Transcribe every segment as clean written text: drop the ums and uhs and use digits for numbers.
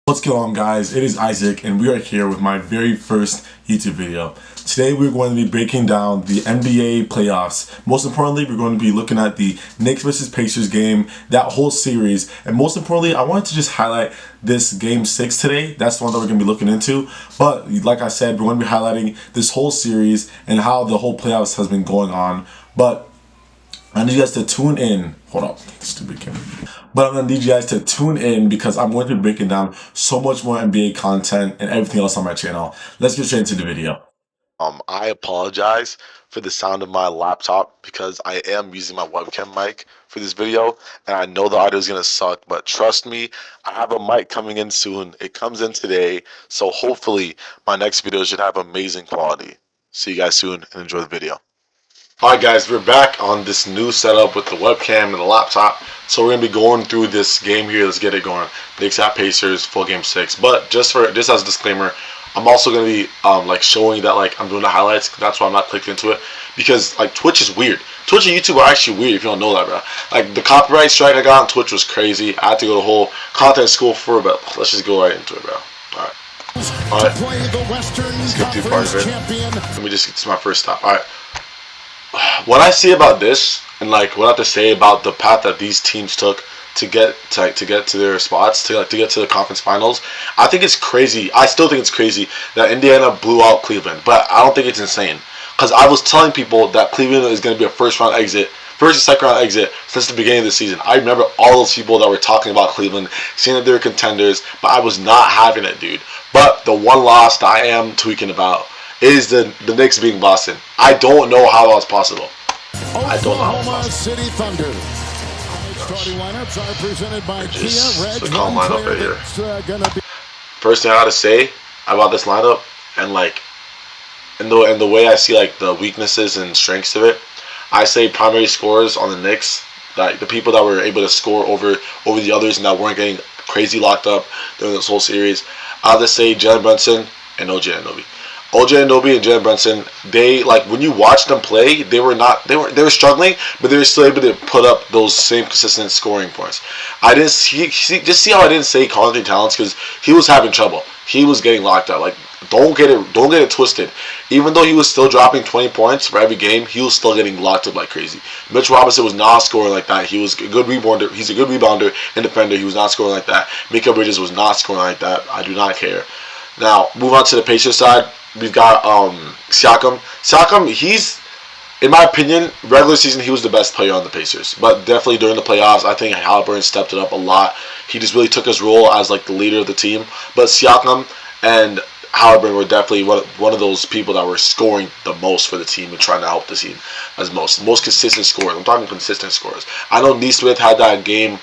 What's going on, guys? It is Isaac and we are here with my very first YouTube video. Today we're going to be breaking down the NBA playoffs. Most importantly, we're going to be looking at the Knicks versus Pacers game, that whole series, and most importantly, I wanted to just highlight this game 6 today. That's the one that we're going to be looking into. But like I said, we're going to be highlighting this whole series and how the whole playoffs has been going on. But I need you guys to tune in. Hold up, stupid camera. But I'm gonna need you guys to tune in because I'm going to be breaking down so much more NBA content and everything else on my channel. Let's get straight into the video. I apologize for the sound of my laptop because I am using my webcam mic for this video, and I know the audio is gonna suck, but trust me, I have a mic coming in soon. It comes in today, so hopefully my next video should have amazing quality. See you guys soon and enjoy the video. Alright guys, we're back on this new setup with the webcam and the laptop. So we're gonna be going through this game here. Let's get it going. Knicks at Pacers, full game 6. But just as a disclaimer, I'm also gonna be showing that I'm doing the highlights. That's why I'm not clicked into it, because Twitch is weird. Twitch and YouTube are actually weird if you don't know that, bro. The copyright strike I got on Twitch was crazy. I had to go to the whole content school for it, but let's just go right into it, bro. Alright, let's get through part of it. Let me just get to my first stop. Alright. What I see about this, and what I have to say about the path that these teams took to get to their spots, to get to the conference finals, I think it's crazy. I still think it's crazy that Indiana blew out Cleveland, but I don't think it's insane, because I was telling people that Cleveland is going to be a first and second round exit since the beginning of the season. I remember all those people that were talking about Cleveland, saying that they were contenders, but I was not having it, dude. But the one loss that I am tweaking about is the Knicks beating Boston. I don't know how that's possible. I don't know how it's possible. City Thunder. Starting lineups are presented by Kia. The calm lineup right here. First thing I gotta say about this lineup, and the way I see the weaknesses and strengths of it, I say primary scorers on the Knicks, the people that were able to score over the others and that weren't getting crazy locked up during this whole series. I'll just say Jalen Brunson and OG Anunoby. OG Anunoby and Jalen Brunson, they when you watch them play, they were struggling, but they were still able to put up those same consistent scoring points. I didn't see how I didn't say Carl-Anthony Towns, because he was having trouble. He was getting locked up. Don't get it twisted. Even though he was still dropping 20 points for every game, he was still getting locked up like crazy. Mitch Robinson was not scoring like that. He was a good rebounder. He's a good rebounder and defender. He was not scoring like that. Mika Bridges was not scoring like that. I do not care. Now, move on to the Pacers side. We've got Siakam. Siakam, he's, in my opinion, regular season, he was the best player on the Pacers. But definitely during the playoffs, I think Halliburton stepped it up a lot. He just really took his role as the leader of the team. But Siakam and Halliburton were definitely one of those people that were scoring the most for the team and trying to help the team as most consistent scorers. I'm talking consistent scorers. I know Nesmith had that game.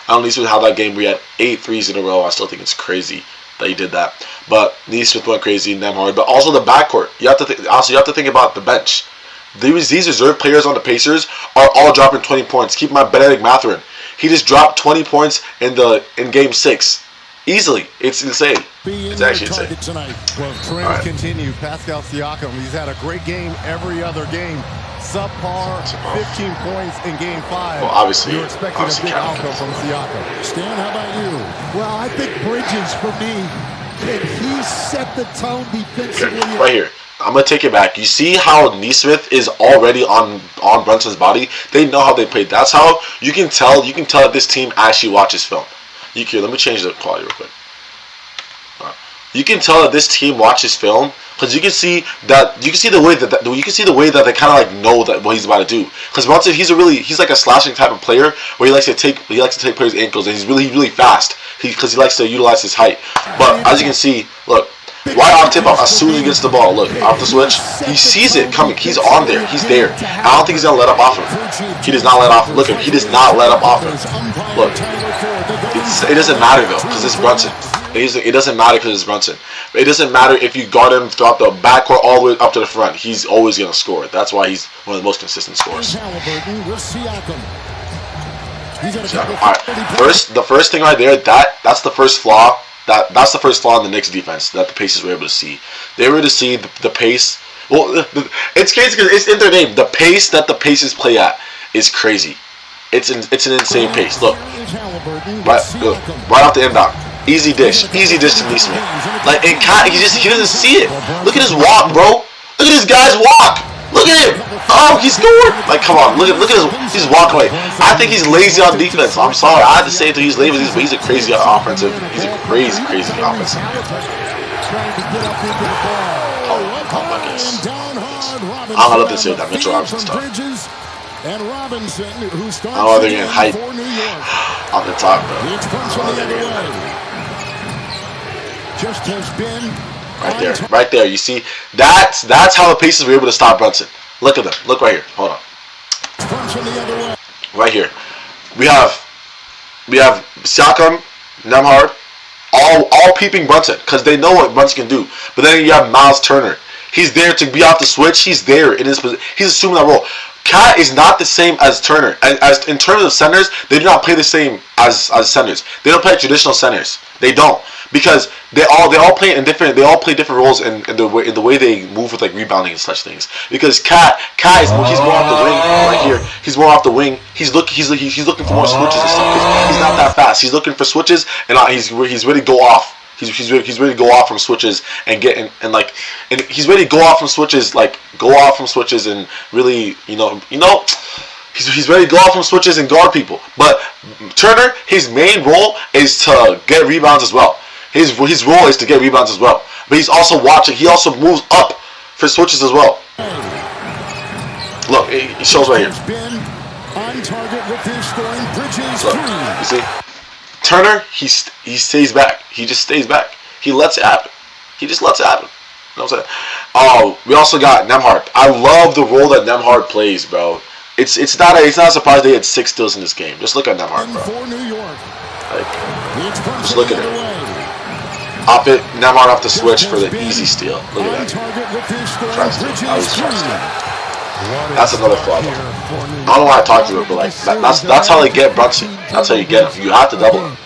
Where he had 8 threes in a row. I still think it's crazy that he did that. But Nesmith went crazy and them hard. But also the backcourt. You have to think about the bench. These reserve players on the Pacers are all dropping 20 points. Keep in mind Benedict Mathurin. He just dropped 20 points in game 6. Easily. It's insane. It's actually insane. Tonight. Well, trends continue. Pascal Siakam, he's had a great game every other game. Subpar, 15 points in game 5. Well, obviously, you're expecting a big outcome from Siakam. Stan, how about you? Well, I think Bridges, for me, he set the tone defensively. Okay, right here. I'm going to take it back. You see how Nesmith is already on Brunson's body? They know how they play. That's how you can tell that this team actually watches film. Let me change the quality real quick. You can tell that this team watches film, because you can see the way that they kind of know that what he's about to do. Because Brunson, he's like a slashing type of player where he likes to take players' ankles, and he's really fast because he likes to utilize his height. But as you can see, look, right off tip, as soon as he gets the ball, look, off the switch, he sees it coming. He's on there. He's there. I don't think he's gonna let up off him. He does not let off. Look, he does not let up off him. Look, it doesn't matter though, because it's Brunson. It doesn't matter because it's Brunson. It doesn't matter if you guard him throughout the backcourt all the way up to the front. He's always going to score. That's why he's one of the most consistent scorers. Alright, the first thing right there, that's the first flaw. That's the first flaw in the Knicks defense that the Pacers were able to see. They were able to see the pace. Well, it's crazy because it's in their name. The pace that the Pacers play at is crazy. It's an insane pace. Look, right off the inbound. Easy dish to Neesmith. Like, and Cat, he doesn't see it. Look at his walk, bro. Look at this guy's walk. Look at him. Oh, he scored. Like, come on. Look at he's walking away. I think he's lazy on defense. I'm sorry. I had to say it. He's lazy, but he's a crazy offensive. He's a crazy offensive. Oh my goodness. I'm gonna let this here. That Mitchell Robinson stuff. I don't know if they're getting hype on the top, though. Right there. You see, that's how the Pacers were able to stop Brunson. Look at them. Look right here. Hold on. Right here, we have Siakam, Nembhard, all peeping Brunson because they know what Brunson can do. But then you have Miles Turner. He's there to be off the switch. He's there in his position. He's assuming that role. Cat is not the same as Turner. As in terms of centers, they do not play the same as centers. They don't play traditional centers. They don't, because they all play in different. They all play different roles in the way they move with like rebounding and such things. Because Cat is he's more off the wing right here. He's more off the wing. He's looking for more switches and stuff. He's not that fast. He's looking for switches and he's ready to go off. He's ready to go off from switches and get and he's ready to go off from switches and really he's ready to go off from switches and guard people. But Turner, his main role is to get rebounds as well. His role is to get rebounds as well. But he's also watching. He also moves up for switches as well. Look, he shows right here. Look, you see. Turner, he stays back. He just stays back. He lets it happen. He just lets it happen. You know what I'm saying? Oh, we also got Nembhard. I love the role that Nembhard plays, bro. It's not a surprise they had 6 steals in this game. Just look at Nembhard, bro. Like, just look at it. Nembhard off the switch for the easy steal. Look at that. That's another flaw. I don't know why I talked to it, but like that's how they get Brunson. That's how you get him. You have to double him.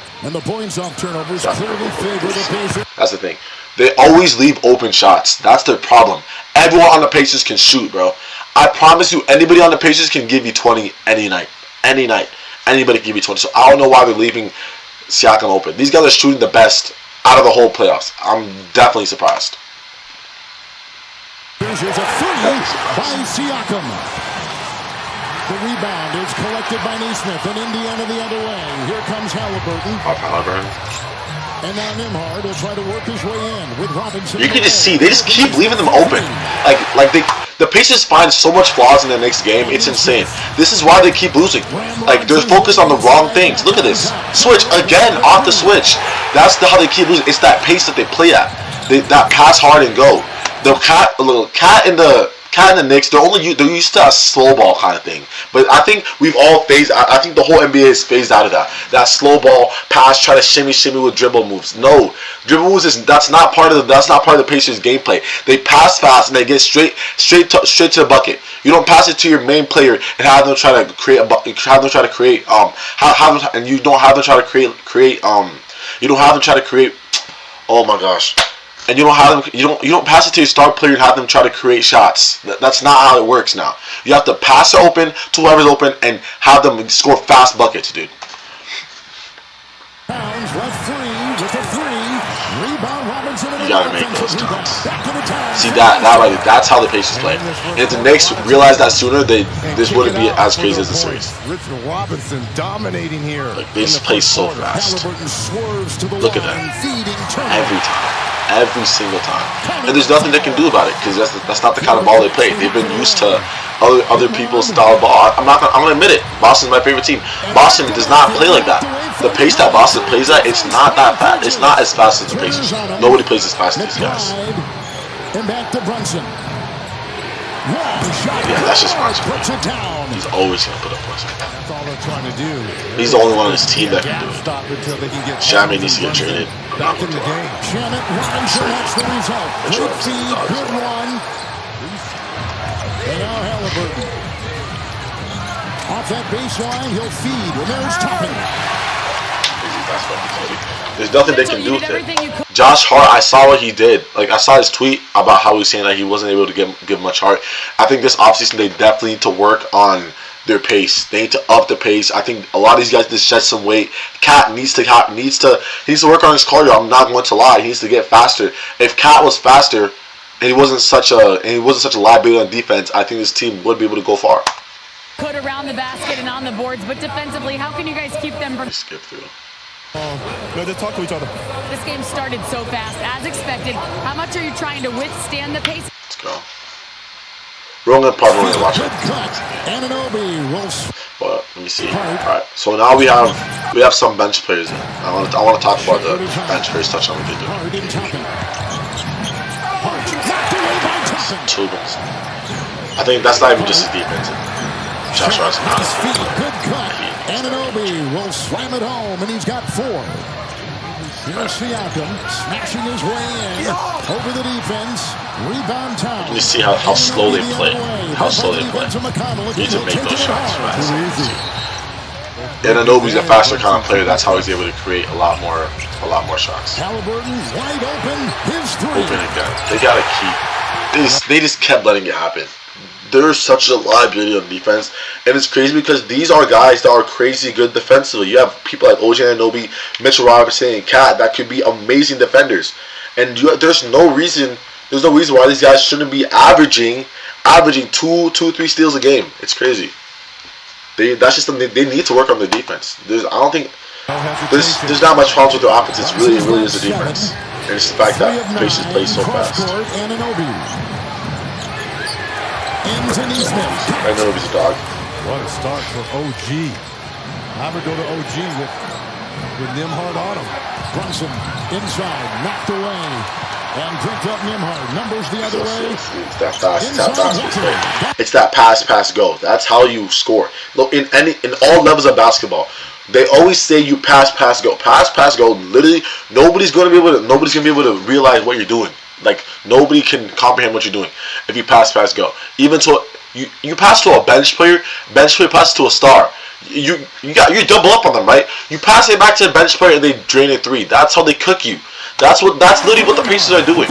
That's the thing. They always leave open shots. That's their problem. Everyone on the Pacers can shoot, bro. I promise you, anybody on the Pacers can give you 20 any night. Any night. Anybody can give you 20. So I don't know why they're leaving Siakam open. These guys are shooting the best out of the whole playoffs. I'm definitely surprised. Here's a three by Siakam. The rebound is collected by Neesmith, and Indiana the other way. Here comes Halliburton. And now Nembhard will try to work his way in with Robinson. You can just see, they just keep leaving them open. Like the Pacers find so much flaws in the next game, it's insane. This is why they keep losing. Like, they're focused on the wrong things. Look at this. Switch, again, off the switch. That's how they keep losing. It's that pace that they play at. That pass hard and go. The cat in the Knicks, they're used to a slow ball kind of thing. But I think we've all phased. I think the whole NBA is phased out of that. That slow ball pass, try to shimmy with dribble moves. No, dribble moves that's not part of the Pacers gameplay. They pass fast and they get straight to the bucket. You don't pass it to your main player and have them try to create and you don't have them try to create. Oh my gosh. And you don't pass it to your star player and have them try to create shots. That's not how it works now. You have to pass it open to whoever's open and have them score fast buckets, dude. You gotta make those times. See that right there, that's how the Pacers play. And if the Knicks realize that sooner, this wouldn't be as crazy as the series. Like, they just play so fast. Look at that. Every time. Every single time, and there's nothing they can do about it because that's not the kind of ball they play. They've been used to other people's style of ball. I'm gonna admit it. Boston's my favorite team. Boston does not play like that. The pace that Boston plays at, it's not that fast. It's not as fast as the Pacers. Nobody plays as fast as these guys. Yeah, that's just Brunson. He's always gonna put up points. He's the only one on his team that can do it. Shammy needs to get traded. Back in the game. Janet Robinson, that's the result. Good feed, good run. And now Halliburton. Off that baseline, he'll feed. And there's Toppin. There's nothing they can do with it. Josh Hart, I saw what he did. Like, I saw his tweet about how he was saying that he wasn't able to give much heart. I think this offseason they definitely need to work on their pace. They need to up the pace. I think a lot of these guys need to shed some weight. Cat needs to work on his cardio. I'm not going to lie. He needs to get faster. If Cat was faster and he wasn't such a liability on defense, I think this team would be able to go far. Put around the basket and on the boards, but defensively, how can you guys keep them from skip through? No, just talk to each other. This game started so fast, as expected. How much are you trying to withstand the pace? Let's go. We're only probably watch it. But let me see. Alright, so now we have some bench players. I want to talk about the bench players, touch on what they do. Children's. I think that's not even just his defense. Josh Rosen. Anunoby will slam it home, and he's got 4. Here's Siakam smashing his way in over the defense. Rebound time. Let me see how slow they play. How slow they play. You need to make those shots fast. Anunoby's a faster kind of player. That's how he's able to create a lot more shots. Halliburton wide open. His 3. Open again. They gotta keep. They just kept letting it happen. They're such a liability on defense, and it's crazy because these are guys that are crazy good defensively. You have people like OG Anunoby, Mitchell Robinson, and Cat that could be amazing defenders, and there's no reason why these guys shouldn't be averaging 2-3 steals a game. It's crazy. That's just something they need to work on their defense. There's not much problems with their offense. It's really is the defense, and it's the fact that Pacers play so fast. I know he's a dog. What a start for OG. I would go to OG with Nembhard on him. Brunson inside, knocked away, and picked up Nembhard. Numbers the other way. It's that fast. It's that pass, go. That's how you score. Look, in all levels of basketball, they always say you pass, go. Pass, go. Literally, nobody's gonna be able to realize what you're doing. Like, nobody can comprehend what you're doing if you pass, go. Even to you pass to a bench player passes to a star. You double up on them, right? You pass it back to the bench player and they drain a 3. That's how they cook you. That's literally what the Pacers are doing.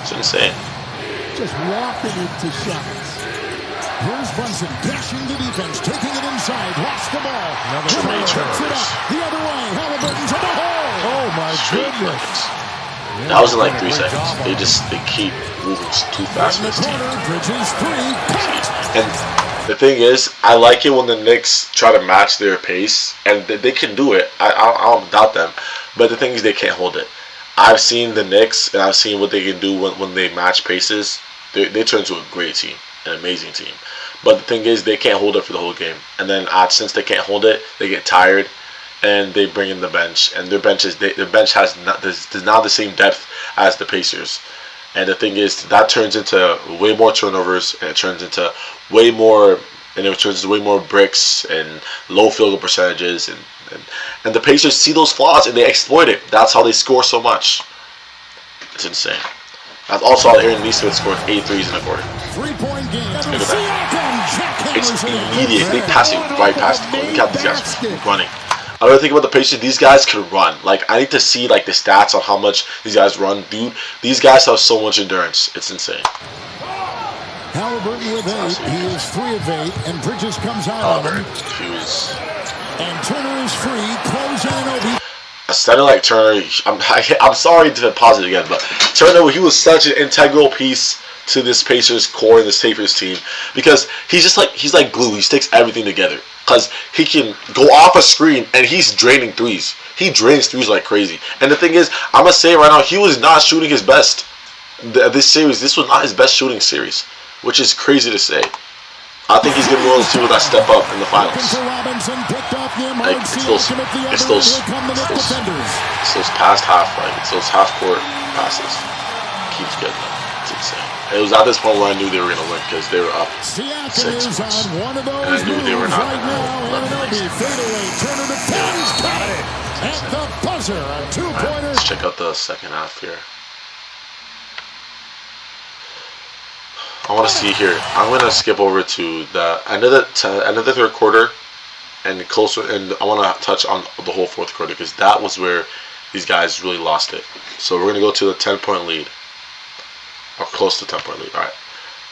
It's insane. Just walking into shots. Here's Brunson dashing the defense, taking it inside, lost the ball. Too many turnovers. The other way, Halliburton to the hole. Oh my goodness. That was in like 3 seconds. They keep moving too fast for this team. And the thing is, I like it when the Knicks try to match their pace, and they can do it. I don't doubt them. But the thing is, they can't hold it. I've seen the Knicks, and I've seen what they can do when they match paces. They turn into a great team, an amazing team. But the thing is, they can't hold it for the whole game. And then since they can't hold it, they get tired. And they bring in the bench, and their bench has not the same depth as the Pacers. And the thing is, that turns into way more turnovers, and it turns into way more bricks and low field goal percentages, and the Pacers see those flaws and they exploit it. That's how they score so much. It's insane. That's also how Aaron Nesmith scored 8 threes in a quarter. 3-point game. Look at that. It's immediate. They pass it right past the goal. Look at these guys running. Another thing about the Pacers, these guys can run. Like, I need to see like the stats on how much these guys run, dude. These guys have so much endurance. It's insane. Halliburton with 8. He is 3 of 8, and Bridges comes out of him. And Turner is free. Close Anunoby. I said it like Turner. I'm sorry to pause it again, but Turner, he was such an integral piece to this Pacers core and this Pacers team, because he's like glue. He sticks everything together. Because he can go off a screen and he's draining threes. He drains threes like crazy. And the thing is, I'm going to say right now, he was not shooting his best. This was not his best shooting series, which is crazy to say. I think he's going to be able to see that step up in the finals. Like, it's those past half, like, it's those half-court passes. Keeps getting them. It's insane. It was at this point where I knew they were going to win because they were up 6 points. And I knew they were not going to let them lead. Alright, let's check out the second half here. I want to see here. I'm going to skip over to the end of the third quarter and closer, and I want to touch on the whole fourth quarter because that was where these guys really lost it. So we're going to go to the 10-point lead. Or close to 10-point lead. Alright.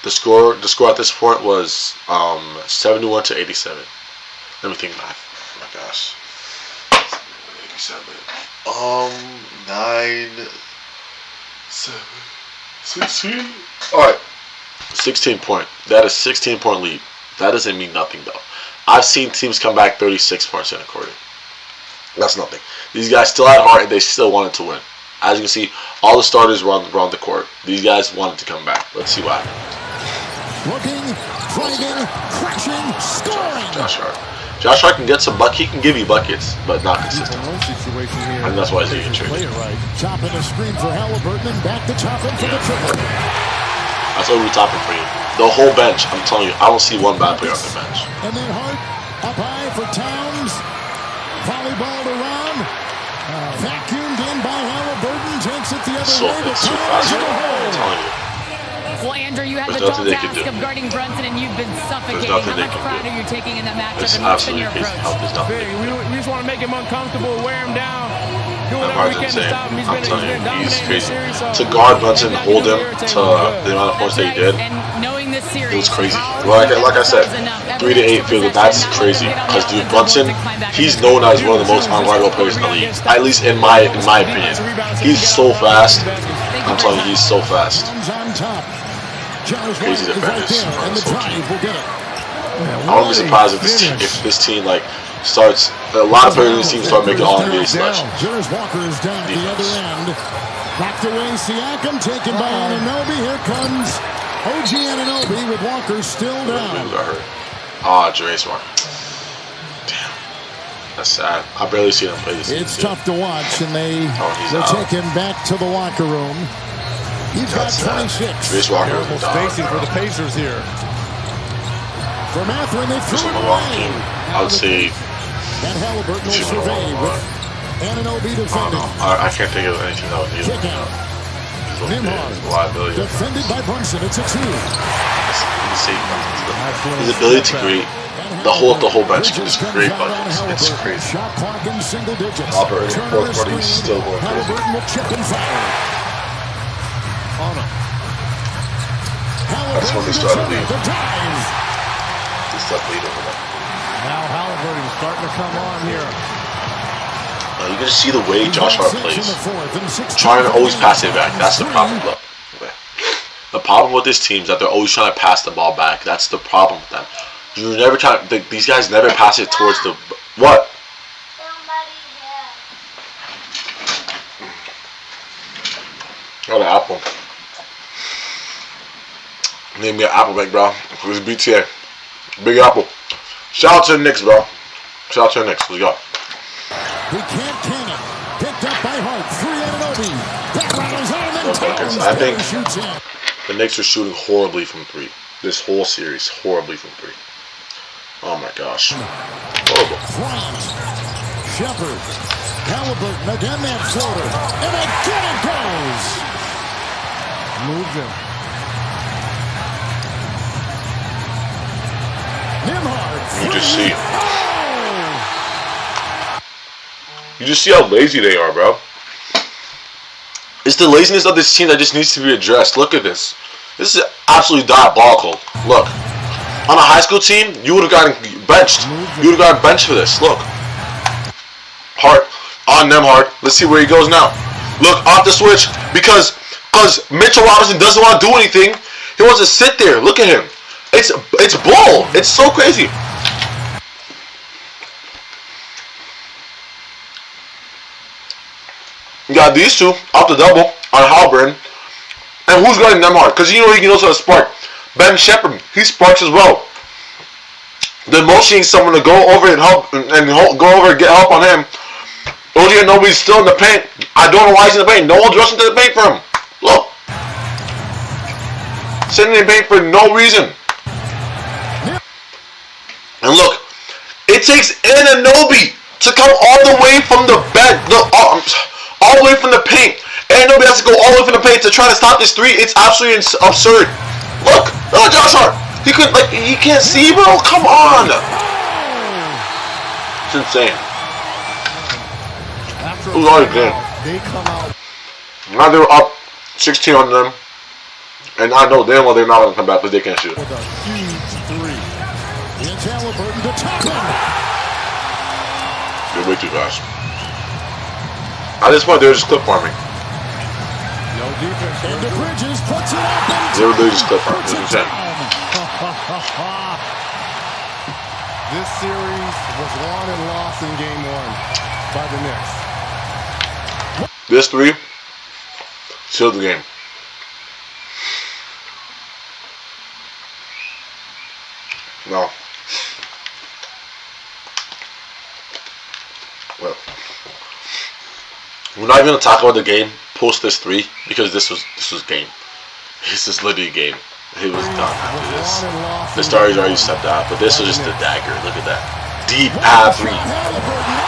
The score at this point was 71-87. Let me think back. Oh my gosh. 87. 9, 7, 16. All right. 16 point. That is 16-point lead. That doesn't mean nothing though. I've seen teams come back 36 points in a quarter. That's nothing. These guys still had heart and they still wanted to win. As you can see, all the starters were around the court. These guys wanted to come back. Let's see what happened. Looking, driving, crashing, scoring. Josh Hart can get some buckets. He can give you buckets, but not consistent. And that's why he's getting traded. Chopping a screen for Halliburton and back to Toppin for the triple. That's what we're topping for you. The whole bench, I'm telling you, I don't see one bad player on the bench. And then Hart up high for Towns. Volleyballed around. Vacuumed in by Halliburton. Takes it the other way. It's too fast. I'm telling you. Well, Andrew, you had the tall task of guarding Brunson, and you've been suffocating. How much pride are you taking in that matchup, and what's been your approach? We just want to make him uncomfortable, wear him down, do whatever we can to stop him. He's been dominating the series. To guard Brunson and hold him to the amount of points that he did, it was crazy. Like I said, 3 to 8 field goal, that's crazy. Because dude, Brunson, he's known as one of the most unguardable players in the league. At least in my opinion. He's so fast. I'm telling you, he's so fast. Crazy defenders. I wouldn't be surprised if this team like starts. A lot of players in this team start making all NBA selections. Here's Walker is down at the other end. Knocked away Siakam, taken by Anunoby. Here comes OG Anunoby with Walker still down. Jerace Walker. Damn, that's sad. I barely see them play this season. It's tough to watch, and they will take him back to the locker room. He's got 26. Jerace Walker was spacing for the Pacers here. For Mathurin, they threw it away. I would say. And Halliburton will survey with Anunoby defending. I can't think of anything that would need him. Nimhard, defended by Brunson. It's a 2. His ability to create the whole bench can just create buckets. It's crazy. Shot clock in single digits. Albert in fourth quarter, he's still going crazy. Halliburton will chip and fire. That's when they started leading. They started leading over there. Now Halliburton starting to come on here. You can just see the way Josh Hart plays. Trying to always pass it back. That's the problem. Look. Okay. The problem with this team is that they're always trying to pass the ball back. That's the problem with them. You never try. These guys never pass it towards the what? Got an apple. Name me an apple bag, bro. It was BTA. Big apple. Shout out to the Knicks, bro. Shout out to the Knicks. Let's go. He can't can it. Picked up by Hart. 3 Anunoby. That rattles out and then Towns. I think the Knicks are shooting horribly from 3. This whole series, horribly from 3. Oh my gosh. Horrible. Bryant. Shepard. Halliburton. Again that floater. And again it goes. Moves him. Nimhard. You just see how lazy they are, bro. It's the laziness of this team that just needs to be addressed. Look at this. This is absolutely diabolical. Look. On a high school team, you would have gotten benched. You would have gotten benched for this. Look. Hart. On Nimhard. Let's see where he goes now. Look, off the switch. Because Mitchell Robinson doesn't want to do anything. He wants to sit there. Look at him. It's bull. It's so crazy. You got these two off the double on Halliburton. And who's guarding Nimhard? Because you know he can also spark. Ben Shepard, he sparks as well. Then Moshe needs someone to go over and help and go over and get help on him. OG Anunoby's still in the paint. I don't know why he's in the paint. No one's rushing to the paint for him. Look. Sitting in the paint for no reason. And look, it takes Anunoby to come all the way from the bench, all the way from the paint. Anunoby has to go all the way from the paint to try to stop this 3. It's absolutely absurd. Look, Josh Hart. He can't see, bro. Come on. It's insane. Who's already good? Now they're up 16 on them. And I know damn well they're not going to come back because they can't shoot. With a huge three. It's Halliburton to top him. You're way too fast. At this point, they're just clip farming. No defense. Into Bridges, puts it up. They were literally just clip farming. That's what I'm saying. This series was won and lost in game 1 by the Knicks. This 3 sealed the game. No. Well, we're not even gonna talk about the game post this 3 because this was game. This is literally game. He was done after this. The Stars already said that, but this was just a dagger. Look at that. Deep ad 3.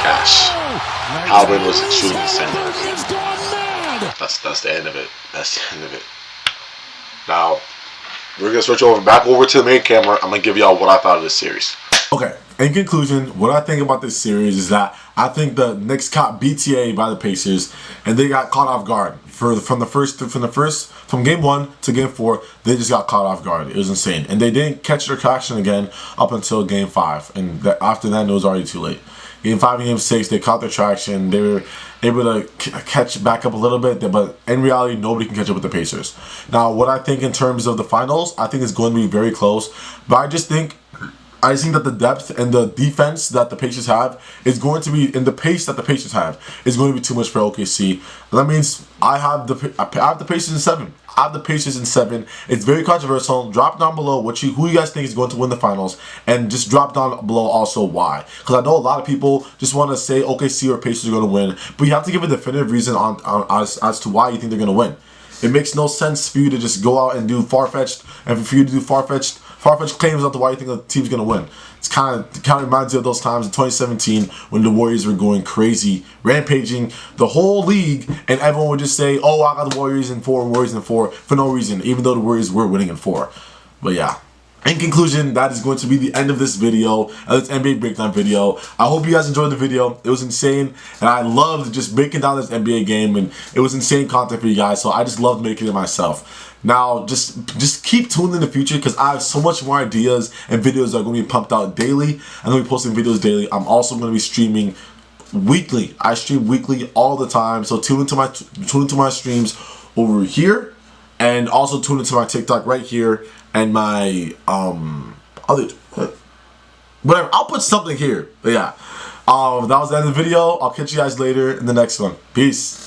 Cash. Halliburton was shooting insane. That's the end of it. That's the end of it. Now, we're going to switch back over to the main camera. I'm going to give y'all what I thought of this series. Okay, in conclusion, what I think about this series is that I think the Knicks caught BTA by the Pacers, and they got caught off guard from game 1 to game 4. They just got caught off guard. It was insane, and they didn't catch their traction again up until game 5, and after that, it was already too late. Game 5 and game 6, they caught their traction. They were able to catch back up a little bit, but in reality, nobody can catch up with the Pacers. Now, what I think in terms of the finals, I think it's going to be very close, but I just think that the depth and the defense that the Pacers have is going to be, and the pace that the Pacers have is going to be too much for OKC. That means I have the Pacers in 7. I have the Pacers in 7. It's very controversial. Drop down below who you guys think is going to win the finals, and just drop down below also why. Because I know a lot of people just want to say OKC or Pacers are going to win, but you have to give a definitive reason as to why you think they're going to win. It makes no sense for you to just go out and do far-fetched, and for you to do far-fetched claims as to why you think the team's going to win. It's kind of reminds you of those times in 2017 when the Warriors were going crazy, rampaging the whole league, and everyone would just say, oh, I got the Warriors in 4, for no reason, even though the Warriors were winning in 4. But yeah. In conclusion, that is going to be the end of this video, this NBA breakdown video. I hope you guys enjoyed the video. It was insane, and I loved just breaking down this NBA game, and it was insane content for you guys, so I just loved making it myself. Now, just keep tuned in the future because I have so much more ideas and videos that are going to be pumped out daily. I'm going to be posting videos daily. I'm also going to be streaming weekly. I stream weekly all the time, so tune into my streams over here, and also tune into my TikTok right here. And my whatever, I'll put something here. But yeah, that was the end of the video. I'll catch you guys later in the next one. Peace.